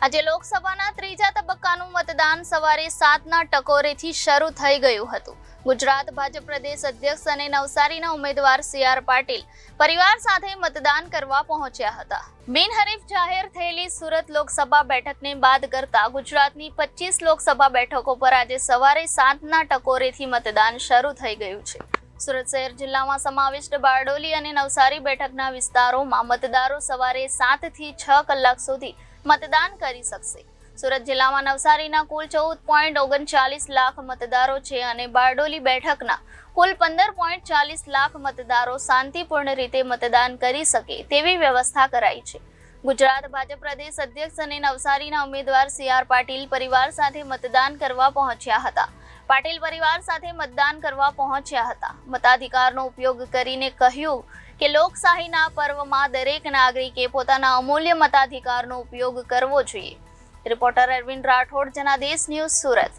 આજે લોકસભાના ત્રીજા તબક્કાનું મતદાન સવારે 7ના ટકોરેથી શરૂ થઈ ગયું હતું. ગુજરાત ભાજપ પ્રદેશ અધ્યક્ષ અને નવસારીના ઉમેદવાર સી.આર. પાટીલ પરિવાર સાથે મતદાન કરવા પહોંચ્યા હતા. બિનહરીફ જાહેર થયેલી સુરત લોકસભા બેઠકને બાદ કરતા ગુજરાતની 25 લોકસભા બેઠકો પર આજે સવારે 7ના ટકોરેથી મતદાન શરૂ થઈ ગયું છે. સુરત શહેર જિલ્લામાં સમાવિષ્ટ બારડોલી અને નવસારી બેઠકના વિસ્તારોમાં મતદારો સવારે 7 થી 6 કલાક સુધી મતદાન કરી શકશે. સુરત જિલ્લામાં નવસારીના કુલ 14.39 લાખ મતદારો છે અને બારડોલી બેઠકના કુલ 15.40 લાખ મતદારો શાંતિપૂર્ણ રીતે મતદાન કરી શકે તેવી વ્યવસ્થા કરાઈ છે. ગુજરાત ભાજપ પ્રદેશ અધ્યક્ષ અને નવસારીના ઉમેદવાર સી.આર. પાટીલ પરિવાર સાથે મતદાન કરવા પહોંચ્યા હતા. પાટીલ પરિવાર સાથે મતદાન કરવા પહોંચ્યા હતા. મતાધિકારનો ઉપયોગ કરીને કહ્યું કે લોકશાહીના પર્વમાં દરેક નાગરિકે પોતાના અમૂલ્ય મતાધિકારનો ઉપયોગ કરવો જોઈએ. Reporter Arvind Rathod, Janadesh news, Surat.